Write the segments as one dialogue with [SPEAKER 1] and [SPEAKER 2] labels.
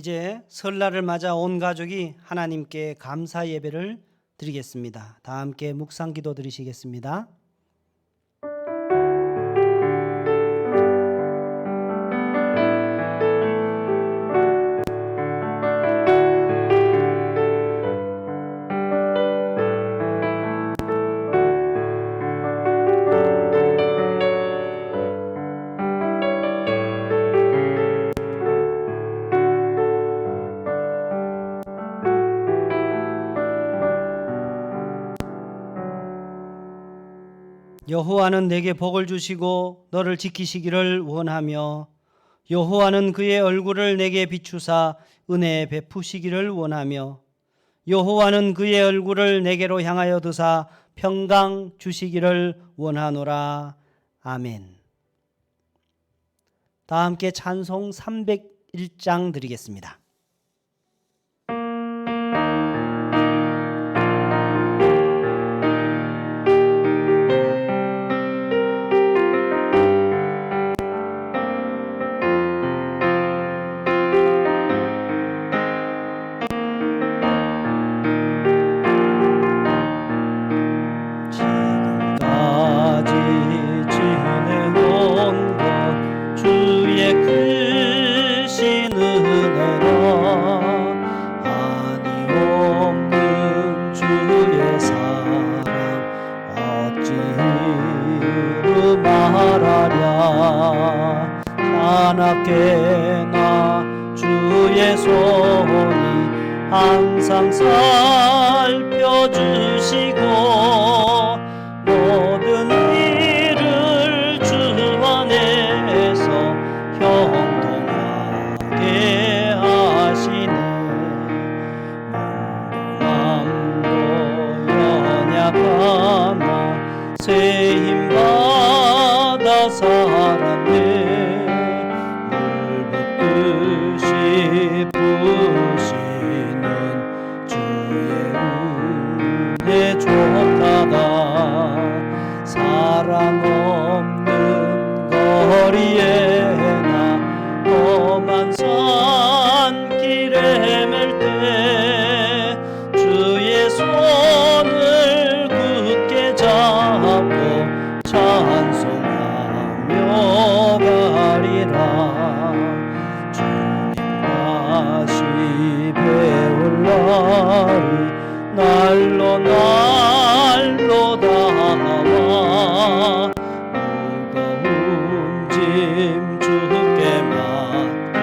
[SPEAKER 1] 이제 설날을 맞아 온 가족이 하나님께 감사 예배를 드리겠습니다. 다 함께 묵상 기도 드리시겠습니다. 여호와는 내게 복을 주시고 너를 지키시기를 원하며 여호와는 그의 얼굴을 내게 비추사 은혜 베푸시기를 원하며 여호와는 그의 얼굴을 내게로 향하여 드사 평강 주시기를 원하노라. 아멘. 다 함께 찬송 301장 드리겠습니다. 하나께나 주의 손이 항상 살펴주시고 모든 일을 주 안에서 형통하게 하시네. 마음도 연약하나 새 힘 받아 살았네. 부시는 주의 은혜 좁다가 사랑 없는 거리에 나 험한 산길에 맬 때 주의 손을 굳게 잡고 찬송하며 가리라. 다시 배울 날이 날로 날로 다가와 무거운 짐 주께 맡겨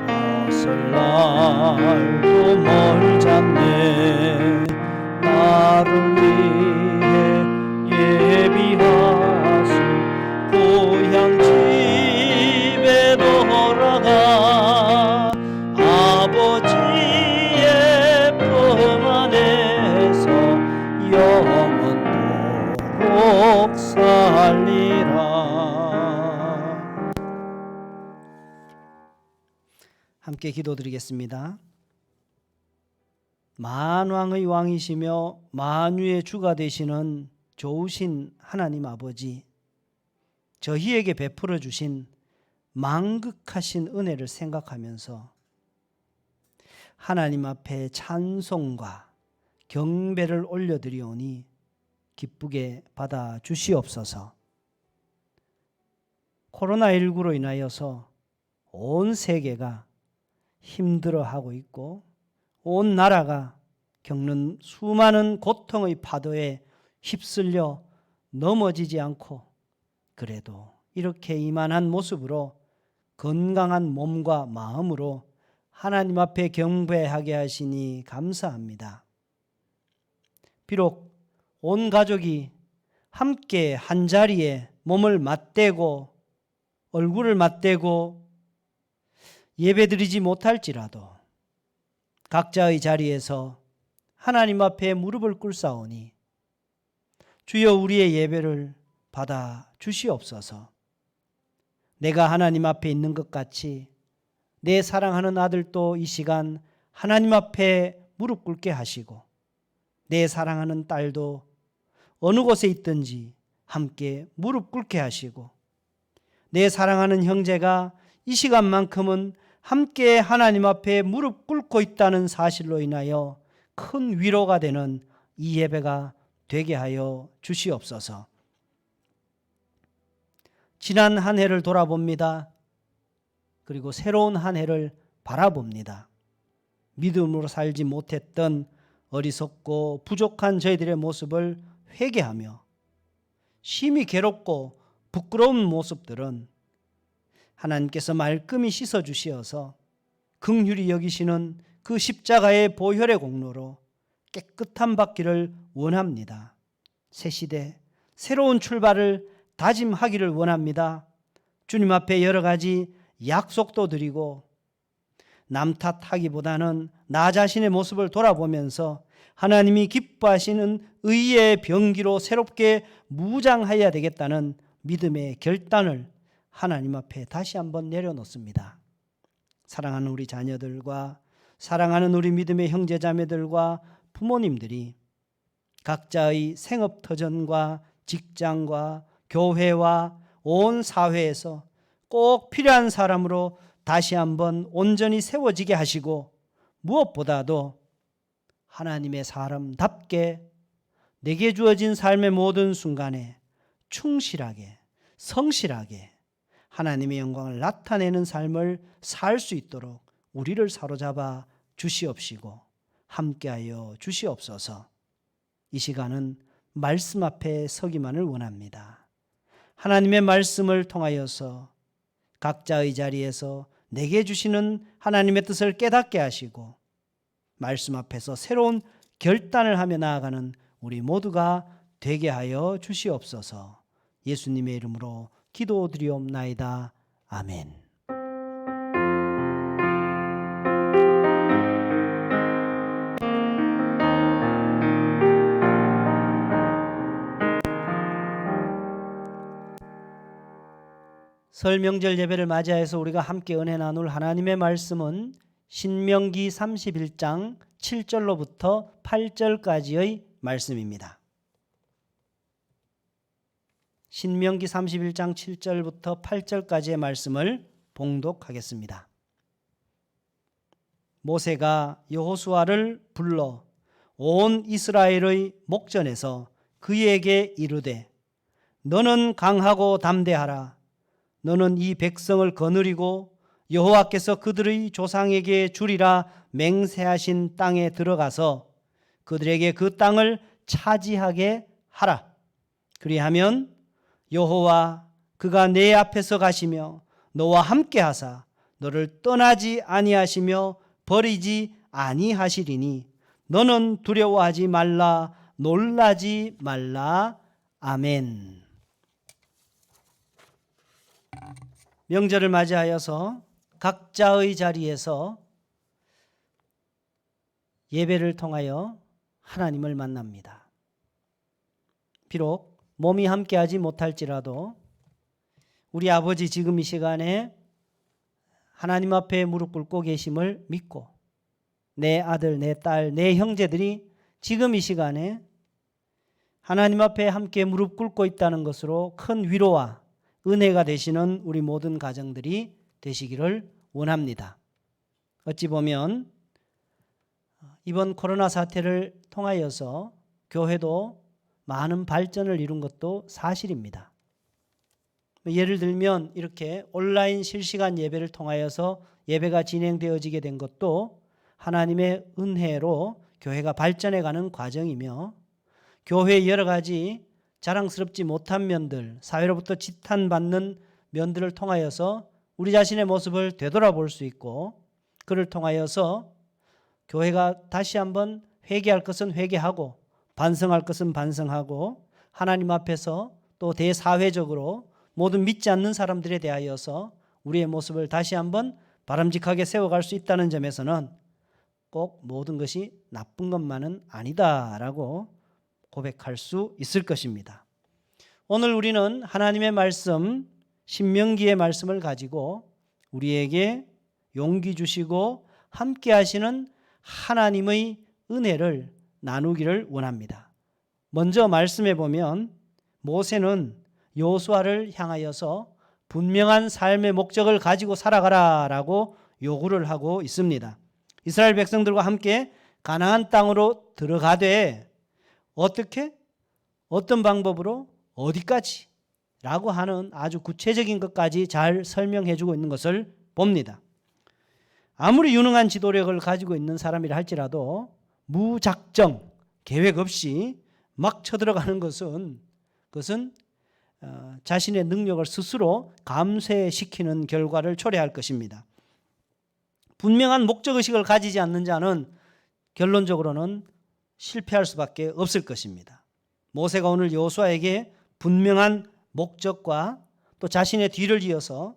[SPEAKER 1] 벗을 날도 멀잖네. 나를 위해 예비하신 고향 집에 돌아가 아버지의 품 안에서 영원토록 살리라. 함께 기도드리겠습니다. 만왕의 왕이시며 만유의 주가 되시는 좋으신 하나님 아버지, 저희에게 베풀어 주신 만극하신 은혜를 생각하면서 하나님 앞에 찬송과 경배를 올려드리오니 기쁘게 받아 주시옵소서. 코로나19로 인하여서 온 세계가 힘들어하고 있고 온 나라가 겪는 수많은 고통의 파도에 휩쓸려 넘어지지 않고 그래도 이렇게 이만한 모습으로 건강한 몸과 마음으로 하나님 앞에 경배하게 하시니 감사합니다. 비록 온 가족이 함께 한자리에 몸을 맞대고 얼굴을 맞대고 예배드리지 못할지라도 각자의 자리에서 하나님 앞에 무릎을 꿇사오니 주여 우리의 예배를 받아 주시옵소서. 내가 하나님 앞에 있는 것 같이 내 사랑하는 아들도 이 시간 하나님 앞에 무릎 꿇게 하시고 내 사랑하는 딸도 어느 곳에 있든지 함께 무릎 꿇게 하시고 내 사랑하는 형제가 이 시간만큼은 함께 하나님 앞에 무릎 꿇고 있다는 사실로 인하여 큰 위로가 되는 이 예배가 되게 하여 주시옵소서. 지난 한 해를 돌아봅니다. 그리고 새로운 한 해를 바라봅니다. 믿음으로 살지 못했던 어리석고 부족한 저희들의 모습을 회개하며 심히 괴롭고 부끄러운 모습들은 하나님께서 말끔히 씻어주시어서 긍휼히 여기시는 그 십자가의 보혈의 공로로 깨끗함 받기를 원합니다. 새 시대, 새로운 출발을 다짐하기를 원합니다. 주님 앞에 여러 가지 약속도 드리고 남 탓하기보다는 나 자신의 모습을 돌아보면서 하나님이 기뻐하시는 의의 병기로 새롭게 무장해야 되겠다는 믿음의 결단을 하나님 앞에 다시 한번 내려놓습니다. 사랑하는 우리 자녀들과 사랑하는 우리 믿음의 형제자매들과 부모님들이 각자의 생업터전과 직장과 교회와 온 사회에서 꼭 필요한 사람으로 다시 한번 온전히 세워지게 하시고 무엇보다도 하나님의 사람답게 내게 주어진 삶의 모든 순간에 충실하게 성실하게 하나님의 영광을 나타내는 삶을 살 수 있도록 우리를 사로잡아 주시옵시고 함께하여 주시옵소서. 이 시간은 말씀 앞에 서기만을 원합니다. 하나님의 말씀을 통하여서 각자의 자리에서 내게 주시는 하나님의 뜻을 깨닫게 하시고 말씀 앞에서 새로운 결단을 하며 나아가는 우리 모두가 되게 하여 주시옵소서. 예수님의 이름으로 기도드리옵나이다. 아멘. 설 명절 예배를 맞이해서 우리가 함께 은혜 나눌 하나님의 말씀은 신명기 31장 7절로부터 8절까지의 말씀입니다. 신명기 31장 7절부터 8절까지의 말씀을 봉독하겠습니다. 모세가 여호수아를 불러 온 이스라엘의 목전에서 그에게 이르되 너는 강하고 담대하라. 너는 이 백성을 거느리고 여호와께서 그들의 조상에게 주리라 맹세하신 땅에 들어가서 그들에게 그 땅을 차지하게 하라. 그리하면 여호와 그가 내 앞에서 가시며 너와 함께 하사 너를 떠나지 아니하시며 버리지 아니하시리니 너는 두려워하지 말라 놀라지 말라. 아멘. 명절을 맞이하여서 각자의 자리에서 예배를 통하여 하나님을 만납니다. 비록 몸이 함께하지 못할지라도 우리 아버지 지금 이 시간에 하나님 앞에 무릎 꿇고 계심을 믿고 내 아들, 내 딸, 내 형제들이 지금 이 시간에 하나님 앞에 함께 무릎 꿇고 있다는 것으로 큰 위로와 은혜가 되시는 우리 모든 가정들이 되시기를 원합니다. 어찌 보면 이번 코로나 사태를 통하여서 교회도 많은 발전을 이룬 것도 사실입니다. 예를 들면 이렇게 온라인 실시간 예배를 통하여서 예배가 진행되어지게 된 것도 하나님의 은혜로 교회가 발전해가는 과정이며 교회의 여러 가지 자랑스럽지 못한 면들, 사회로부터 지탄받는 면들을 통하여서 우리 자신의 모습을 되돌아볼 수 있고 그를 통하여서 교회가 다시 한번 회개할 것은 회개하고 반성할 것은 반성하고 하나님 앞에서 또 대사회적으로 모든 믿지 않는 사람들에 대하여서 우리의 모습을 다시 한번 바람직하게 세워갈 수 있다는 점에서는 꼭 모든 것이 나쁜 것만은 아니다라고 고백할 수 있을 것입니다. 오늘 우리는 하나님의 말씀 신명기의 말씀을 가지고 우리에게 용기 주시고 함께 하시는 하나님의 은혜를 나누기를 원합니다. 먼저 말씀해 보면 모세는 여호수아를 향하여서 분명한 삶의 목적을 가지고 살아가라라고 요구를 하고 있습니다. 이스라엘 백성들과 함께 가나안 땅으로 들어가되 어떻게? 어떤 방법으로? 어디까지? 라고 하는 아주 구체적인 것까지 잘 설명해 주고 있는 것을 봅니다. 아무리 유능한 지도력을 가지고 있는 사람이라 할지라도 무작정 계획 없이 막 쳐들어가는 것은 자신의 능력을 스스로 감쇄시키는 결과를 초래할 것입니다. 분명한 목적의식을 가지지 않는 자는 결론적으로는 실패할 수밖에 없을 것입니다. 모세가 오늘 여호수아에게 분명한 목적과 또 자신의 뒤를 이어서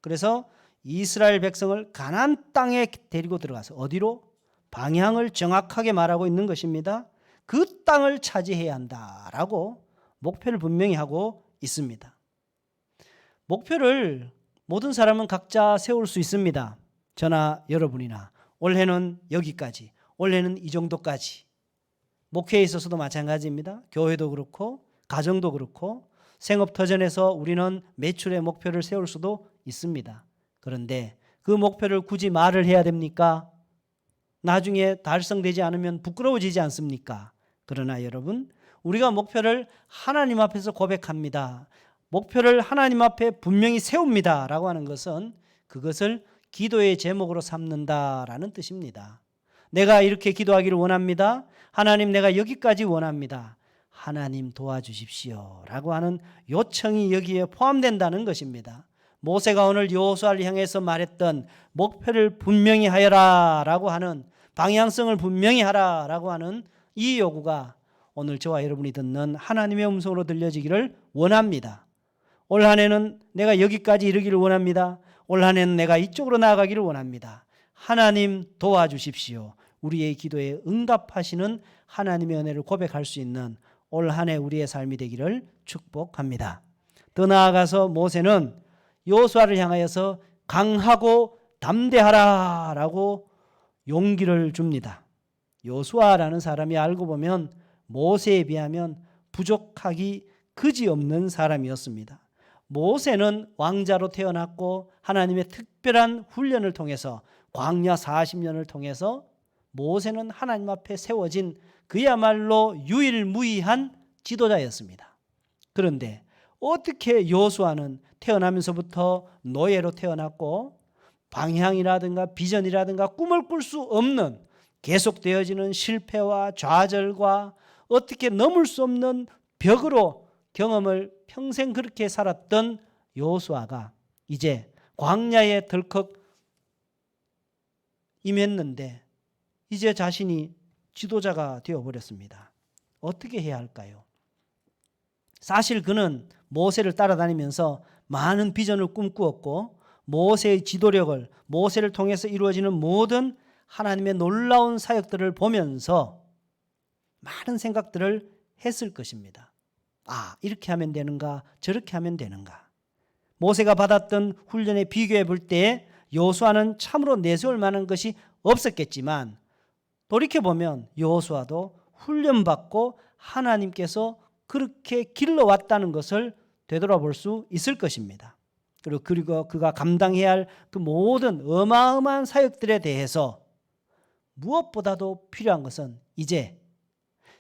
[SPEAKER 1] 그래서 이스라엘 백성을 가나안 땅에 데리고 들어가서 어디로? 방향을 정확하게 말하고 있는 것입니다. 그 땅을 차지해야 한다라고 목표를 분명히 하고 있습니다. 목표를 모든 사람은 각자 세울 수 있습니다. 저나 여러분이나 올해는 여기까지, 올해는 이 정도까지. 목회에 있어서도 마찬가지입니다. 교회도 그렇고 가정도 그렇고 생업터전에서 우리는 매출의 목표를 세울 수도 있습니다. 그런데 그 목표를 굳이 말을 해야 됩니까? 나중에 달성되지 않으면 부끄러워지지 않습니까? 그러나 여러분, 우리가 목표를 하나님 앞에서 고백합니다. 목표를 하나님 앞에 분명히 세웁니다 라고 하는 것은 그것을 기도의 제목으로 삼는다라는 뜻입니다. 내가 이렇게 기도하기를 원합니다. 하나님, 내가 여기까지 원합니다. 하나님 도와주십시오 라고 하는 요청이 여기에 포함된다는 것입니다. 모세가 오늘 여호수아를 향해서 말했던 목표를 분명히 하여라 라고 하는, 방향성을 분명히 하라 라고 하는 이 요구가 오늘 저와 여러분이 듣는 하나님의 음성으로 들려지기를 원합니다. 올 한 해는 내가 여기까지 이르기를 원합니다. 올 한 해는 내가 이쪽으로 나아가기를 원합니다. 하나님 도와주십시오. 우리의 기도에 응답하시는 하나님의 은혜를 고백할 수 있는 올 한 해 우리의 삶이 되기를 축복합니다. 더 나아가서 모세는 여호수아를 향하여서 강하고 담대하라 라고 용기를 줍니다. 여호수아라는 사람이 알고 보면 모세에 비하면 부족하기 그지없는 사람이었습니다. 모세는 왕자로 태어났고 하나님의 특별한 훈련을 통해서 광야 40년을 통해서 모세는 하나님 앞에 세워진 그야말로 유일무이한 지도자였습니다. 그런데 어떻게 여호수아는 태어나면서부터 노예로 태어났고 방향이라든가 비전이라든가 꿈을 꿀 수 없는 계속되어지는 실패와 좌절과 어떻게 넘을 수 없는 벽으로 경험을 평생 그렇게 살았던 여호수아가 이제 광야에 덜컥 임했는데 이제 자신이 지도자가 되어버렸습니다. 어떻게 해야 할까요? 사실 그는 모세를 따라다니면서 많은 비전을 꿈꾸었고 모세의 지도력을, 모세를 통해서 이루어지는 모든 하나님의 놀라운 사역들을 보면서 많은 생각들을 했을 것입니다. 아, 이렇게 하면 되는가, 저렇게 하면 되는가. 모세가 받았던 훈련에 비교해 볼 때 여호수아는 참으로 내세울 만한 것이 없었겠지만 돌이켜보면 여호수아도 훈련받고 하나님께서 그렇게 길러왔다는 것을 되돌아볼 수 있을 것입니다. 그리고 그가 감당해야 할 그 모든 어마어마한 사역들에 대해서 무엇보다도 필요한 것은 이제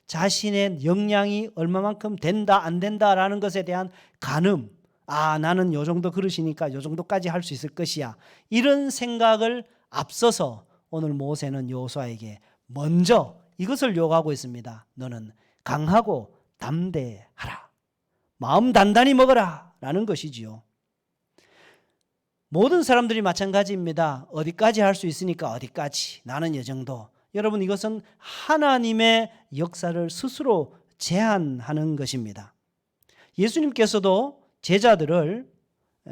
[SPEAKER 1] 자신의 역량이 얼마만큼 된다 안 된다라는 것에 대한 가늠, 아, 나는 요 정도 그릇이니까 요 정도까지 할 수 있을 것이야, 이런 생각을 앞서서 오늘 모세는 여호수아에게 먼저 이것을 요구하고 있습니다. 너는 강하고 담대하라, 마음 단단히 먹어라 라는 것이지요. 모든 사람들이 마찬가지입니다. 어디까지 할 수 있으니까 어디까지, 나는 이 정도. 여러분, 이것은 하나님의 역사를 스스로 제한하는 것입니다. 예수님께서도 제자들을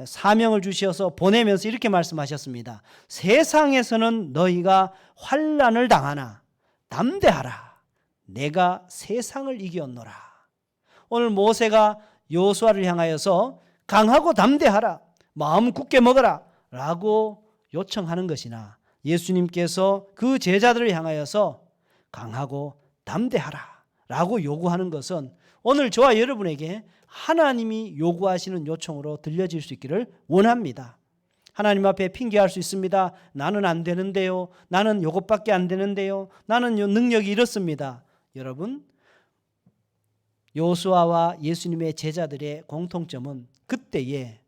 [SPEAKER 1] 사명을 주셔서 보내면서 이렇게 말씀하셨습니다. 세상에서는 너희가 환난을 당하나 담대하라, 내가 세상을 이겼노라. 오늘 모세가 여호수아를 향하여서 강하고 담대하라, 마음 굳게 먹어라 라고 요청하는 것이나 예수님께서 그 제자들을 향하여서 강하고 담대하라 라고 요구하는 것은 오늘 저와 여러분에게 하나님이 요구하시는 요청으로 들려질 수 있기를 원합니다. 하나님 앞에 핑계할 수 있습니다. 나는 안 되는데요. 나는 요것밖에 안 되는데요. 나는 요 능력이 이렇습니다. 여러분, 여호수아와 예수님의 제자들의 공통점은 그때에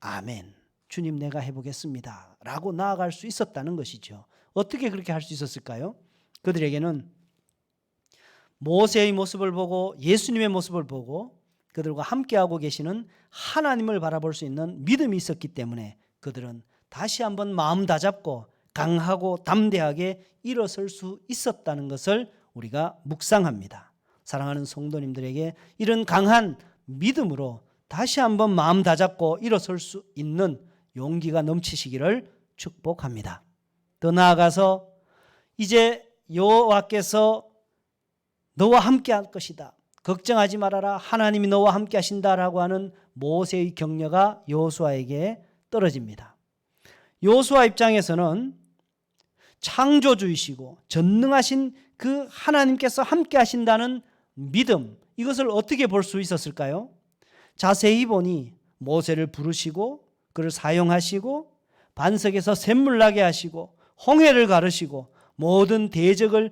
[SPEAKER 1] 아멘, 주님 내가 해보겠습니다 라고 나아갈 수 있었다는 것이죠. 어떻게 그렇게 할 수 있었을까요? 그들에게는 모세의 모습을 보고 예수님의 모습을 보고 그들과 함께하고 계시는 하나님을 바라볼 수 있는 믿음이 있었기 때문에 그들은 다시 한번 마음 다잡고 강하고 담대하게 일어설 수 있었다는 것을 우리가 묵상합니다. 사랑하는 성도님들에게 이런 강한 믿음으로 다시 한번 마음 다잡고 일어설 수 있는 용기가 넘치시기를 축복합니다. 더 나아가서 이제 여호와께서 너와 함께 할 것이다, 걱정하지 말아라, 하나님이 너와 함께 하신다라고 하는 모세의 격려가 여호수아에게 떨어집니다. 여호수아 입장에서는 창조주이시고 전능하신 그 하나님께서 함께 하신다는 믿음, 이것을 어떻게 볼 수 있었을까요? 자세히 보니 모세를 부르시고 그를 사용하시고 반석에서 샘물 나게 하시고 홍해를 가르시고 모든 대적을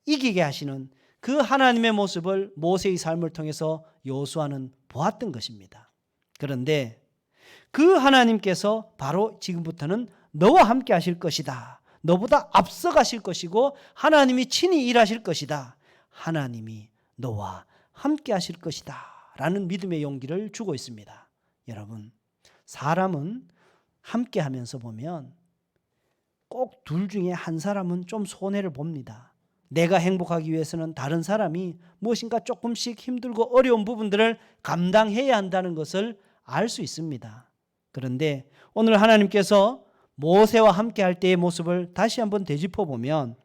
[SPEAKER 1] 이기게 하시는 그 하나님의 모습을 모세의 삶을 통해서 여호수아는 보았던 것입니다. 그런데 그 하나님께서 바로 지금부터는 너와 함께 하실 것이다, 너보다 앞서가실 것이고 하나님이 친히 일하실 것이다, 하나님이 너와 함께 하실 것이다 라는 믿음의 용기를 주고 있습니다. 여러분, 사람은 함께 하면서 보면 꼭 둘 중에 한 사람은 좀 손해를 봅니다. 내가 행복하기 위해서는 다른 사람이 무엇인가 조금씩 힘들고 어려운 부분들을 감당해야 한다는 것을 알 수 있습니다. 그런데 오늘 하나님께서 모세와 함께 할 때의 모습을 다시 한번 되짚어 보면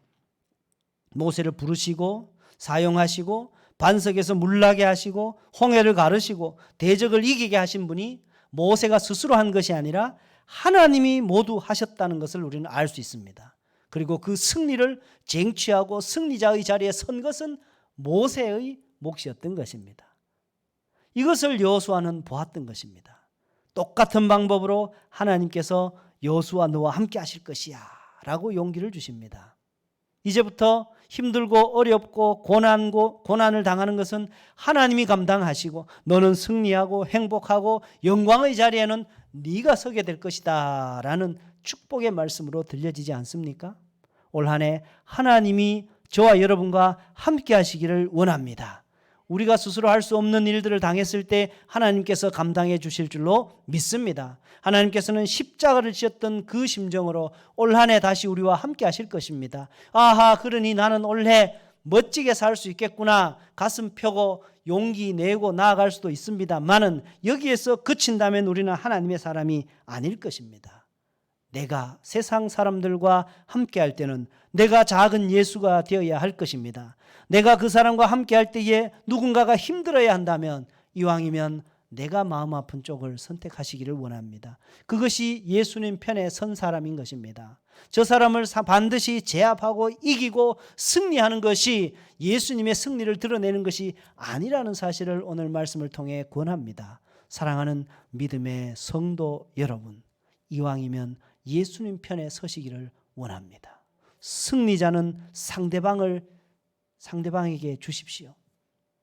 [SPEAKER 1] 모세를 부르시고 사용하시고 반석에서 물나게 하시고 홍해를 가르시고 대적을 이기게 하신 분이 모세가 스스로 한 것이 아니라 하나님이 모두 하셨다는 것을 우리는 알 수 있습니다. 그리고 그 승리를 쟁취하고 승리자의 자리에 선 것은 모세의 몫이었던 것입니다. 이것을 여호수아는 보았던 것입니다. 똑같은 방법으로 하나님께서 여호수아 너와 함께 하실 것이야 라고 용기를 주십니다. 이제부터 힘들고 어렵고 고난을 당하는 것은 하나님이 감당하시고 너는 승리하고 행복하고 영광의 자리에는 네가 서게 될 것이다 라는 축복의 말씀으로 들려지지 않습니까? 올 한 해 하나님이 저와 여러분과 함께 하시기를 원합니다. 우리가 스스로 할 수 없는 일들을 당했을 때 하나님께서 감당해 주실 줄로 믿습니다. 하나님께서는 십자가를 지었던 그 심정으로 올 한 해 다시 우리와 함께 하실 것입니다. 아하, 그러니 나는 올해 멋지게 살 수 있겠구나 가슴 펴고 용기 내고 나아갈 수도 있습니다만은 여기에서 그친다면 우리는 하나님의 사람이 아닐 것입니다. 내가 세상 사람들과 함께 할 때는 내가 작은 예수가 되어야 할 것입니다. 내가 그 사람과 함께 할 때에 누군가가 힘들어야 한다면 이왕이면 내가 마음 아픈 쪽을 선택하시기를 원합니다. 그것이 예수님 편에 선 사람인 것입니다. 저 사람을 반드시 제압하고 이기고 승리하는 것이 예수님의 승리를 드러내는 것이 아니라는 사실을 오늘 말씀을 통해 권합니다. 사랑하는 믿음의 성도 여러분, 이왕이면 예수님 편에 서시기를 원합니다. 승리자는 상대방에게 주십시오.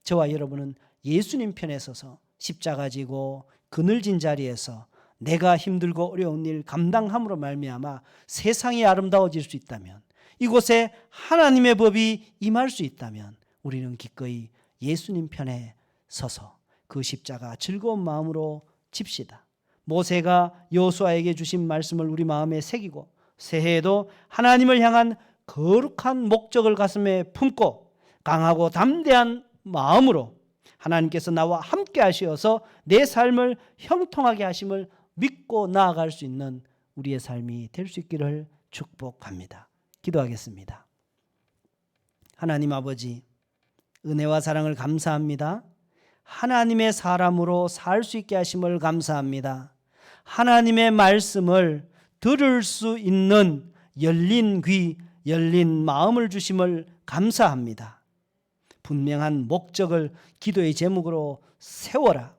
[SPEAKER 1] 저와 여러분은 예수님 편에 서서 십자가 지고 그늘진 자리에서 내가 힘들고 어려운 일 감당함으로 말미암아 세상이 아름다워질 수 있다면, 이곳에 하나님의 법이 임할 수 있다면 우리는 기꺼이 예수님 편에 서서 그 십자가 즐거운 마음으로 집시다. 모세가 여호수아에게 주신 말씀을 우리 마음에 새기고 새해에도 하나님을 향한 거룩한 목적을 가슴에 품고 강하고 담대한 마음으로 하나님께서 나와 함께 하시어서 내 삶을 형통하게 하심을 믿고 나아갈 수 있는 우리의 삶이 될 수 있기를 축복합니다. 기도하겠습니다. 하나님 아버지, 은혜와 사랑을 감사합니다. 하나님의 사람으로 살 수 있게 하심을 감사합니다. 하나님의 말씀을 들을 수 있는 열린 귀, 열린 마음을 주심을 감사합니다. 분명한 목적을 기도의 제목으로 세워라.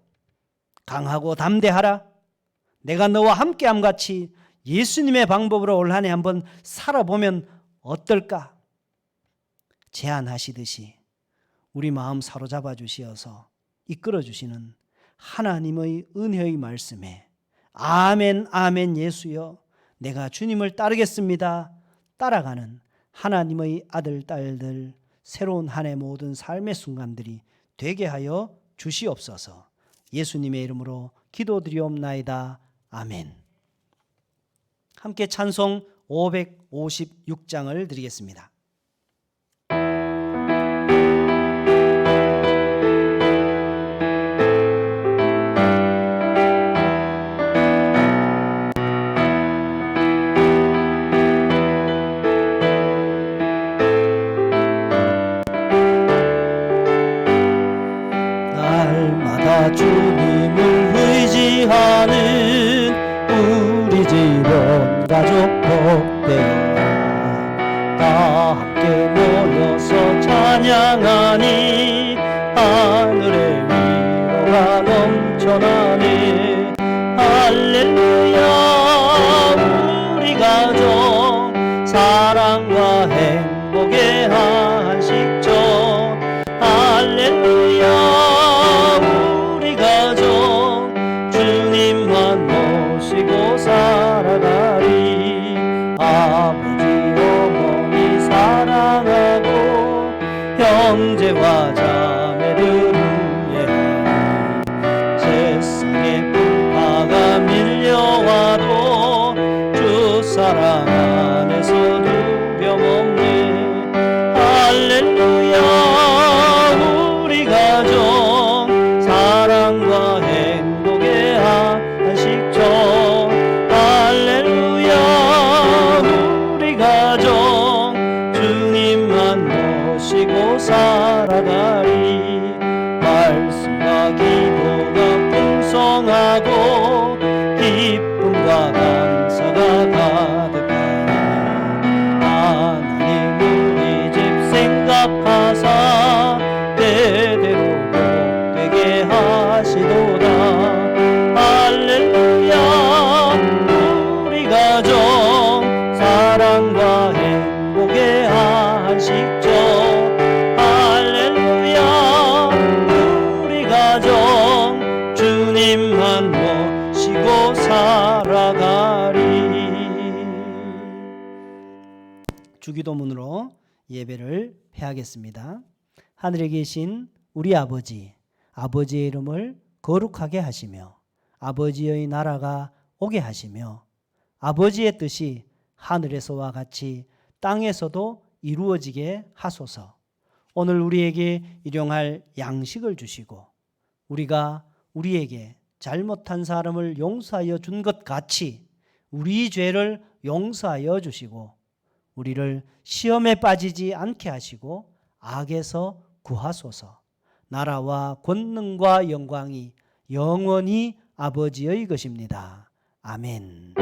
[SPEAKER 1] 강하고 담대하라. 내가 너와 함께함 같이 예수님의 방법으로 올 한 해 한번 살아보면 어떨까? 제안하시듯이 우리 마음 사로잡아 주시어서 이끌어 주시는 하나님의 은혜의 말씀에 아멘 아멘 예수여 내가 주님을 따르겠습니다 따라가는 하나님의 아들 딸들 새로운 한 해 모든 삶의 순간들이 되게 하여 주시옵소서. 예수님의 이름으로 기도드리옵나이다. 아멘. 함께 찬송 556장을 드리겠습니다. 날마다 주님을 의지하는 우리 집 온 가족 복되어 다 함께 모여서 찬양하니 하늘의 위로가 넘쳐나네. 할렐루야. 우리 가족 사랑과 행복의 한식점. 할렐루야. 우리 가족 주님만 모시고 살아가리. 아버지 어머니 사랑하고 형제와 자매들 우애하니 세상에 불파가 밀려와도 주 사랑 안에서 두려움 없네. 할렐루야. 우리 가족 사랑과 행복의 한식점. 할렐루야. 우리 가족 주님만 모시고 살아가리. 말씀과 기도가 풍성하고 기쁨과 감사가 가득하니 하나님 우리 집 생각하사 대대로 복되게 하시도다. 할렐루야. 우리 가족 사랑과 행복의 한식점. 할렐루야. 우리 가족 주님만 모시고 살아가리. 주기도문으로 예배를 폐하겠습니다. 하늘에 계신 우리 아버지, 아버지의 이름을 거룩하게 하시며 아버지의 나라가 오게 하시며 아버지의 뜻이 하늘에서와 같이 땅에서도 이루어지게 하소서. 오늘 우리에게 일용할 양식을 주시고 우리가 우리에게 잘못한 사람을 용서하여 준 것 같이 우리 죄를 용서하여 주시고 우리를 시험에 빠지지 않게 하시고 악에서 구하소서. 나라와 권능과 영광이 영원히 아버지의 것입니다. 아멘.